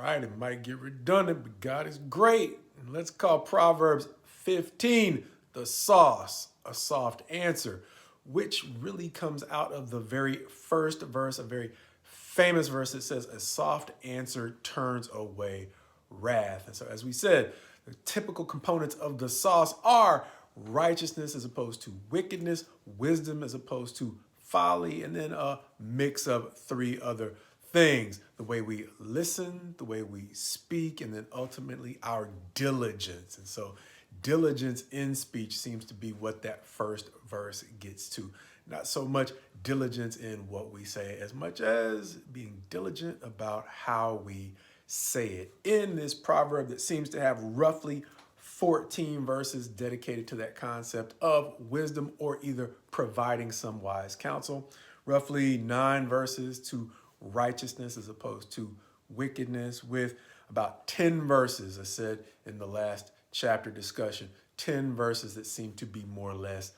right, it might get redundant, but God is great. And let's call Proverbs 15 the sauce, a soft answer, which really comes out of the very first verse, a very famous verse that says, a soft answer turns away wrath. And so, as we said, the typical components of the sauce are righteousness as opposed to wickedness, wisdom as opposed to folly, and then a mix of three other things: the way we listen, the way we speak, and then ultimately our diligence. And so diligence in speech seems to be what that first verse gets to. Not so much diligence in what we say as much as being diligent about how we say it. In this proverb that seems to have roughly 14 verses dedicated to that concept of wisdom, or either providing some wise counsel, roughly 9 verses to righteousness as opposed to wickedness, with about 10 verses, I said in the last chapter discussion, 10 verses that seem to be more or less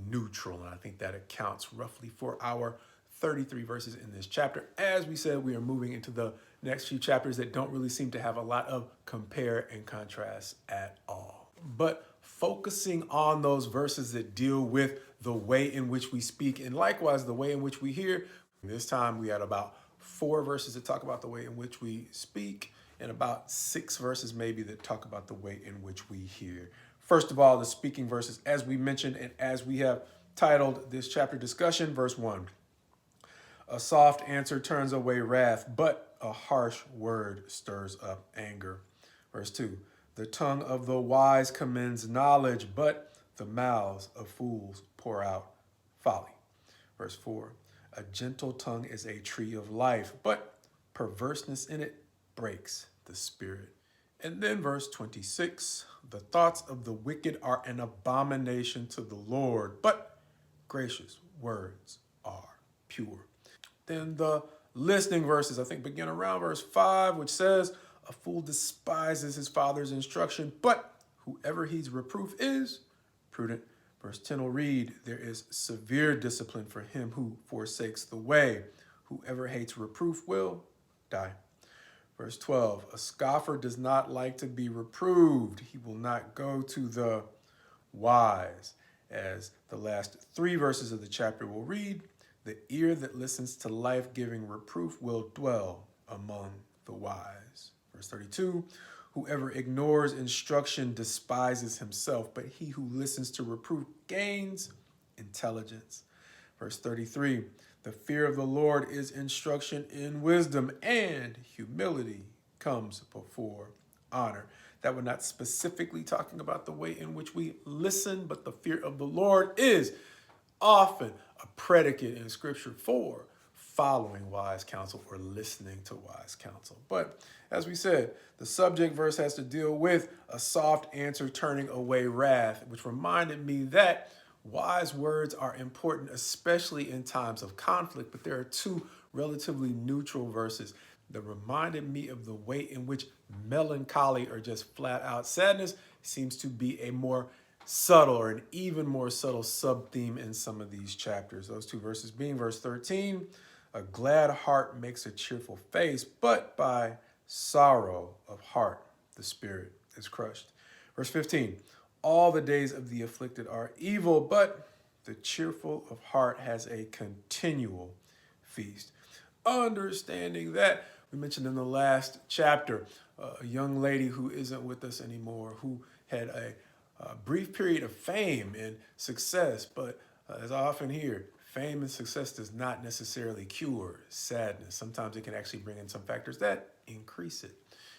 neutral. And I think that accounts roughly for our 33 verses in this chapter. As we said, we are moving into the next few chapters that don't really seem to have a lot of compare and contrast at all. But focusing on those verses that deal with the way in which we speak, and likewise the way in which we hear. This time we had about 4 verses that talk about the way in which we speak, and about 6 verses maybe that talk about the way in which we hear. First of all, the speaking verses, as we mentioned, and as we have titled this chapter discussion, verse 1. A soft answer turns away wrath, but a harsh word stirs up anger. Verse 2. The tongue of the wise commends knowledge, but the mouths of fools pour out folly. Verse 4. A gentle tongue is a tree of life, but perverseness in it breaks the spirit. And then verse 26, the thoughts of the wicked are an abomination to the Lord, but gracious words are pure. Then the listening verses, I think, begin around verse 5, which says, a fool despises his father's instruction, but whoever heeds reproof is prudent. Verse 10 will read, there is severe discipline for him who forsakes the way. Whoever hates reproof will die. Verse 12, a scoffer does not like to be reproved. He will not go to the wise. As the last 3 verses of the chapter will read, the ear that listens to life-giving reproof will dwell among the wise. Verse 32, whoever ignores instruction despises himself, but he who listens to reproof gains intelligence. Verse 33, the fear of the Lord is instruction in wisdom, and humility comes before honor. That we're not specifically talking about the way in which we listen, but the fear of the Lord is often a predicate in Scripture for following wise counsel or listening to wise counsel. But as we said, the subject verse has to deal with a soft answer turning away wrath, which reminded me that wise words are important, especially in times of conflict. But there are 2 relatively neutral verses that reminded me of the way in which melancholy, or just flat out sadness, seems to be a more subtle, or an even more subtle sub-theme in some of these chapters. Those 2 verses being verse 13, a glad heart makes a cheerful face, but by sorrow of heart the spirit is crushed. Verse 15, all the days of the afflicted are evil, but the cheerful of heart has a continual feast. Understanding that, we mentioned in the last chapter, a young lady who isn't with us anymore, who had a brief period of fame and success, but as I often hear, fame and success does not necessarily cure sadness. Sometimes it can actually bring in some factors that increase it.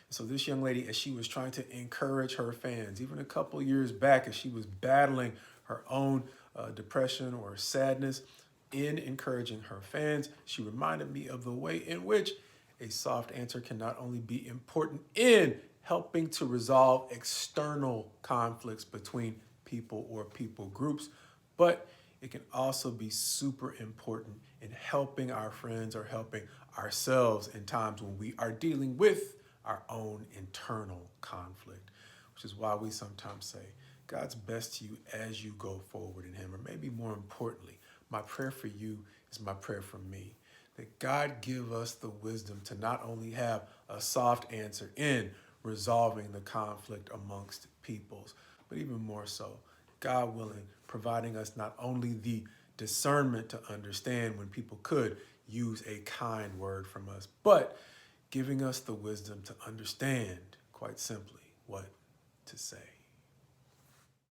So this young lady, as she was trying to encourage her fans, even a couple years back, as she was battling her own depression or sadness, in encouraging her fans, she reminded me of the way in which a soft answer can not only be important in helping to resolve external conflicts between people or people groups, but it can also be super important in helping our friends or helping ourselves in times when we are dealing with our own internal conflict, which is why we sometimes say, God's best to you as you go forward in Him. Or maybe more importantly, my prayer for you is my prayer for me. that God give us the wisdom to not only have a soft answer in resolving the conflict amongst peoples, but even more so, God willing, providing us not only the discernment to understand when people could use a kind word from us, but giving us the wisdom to understand, quite simply, what to say.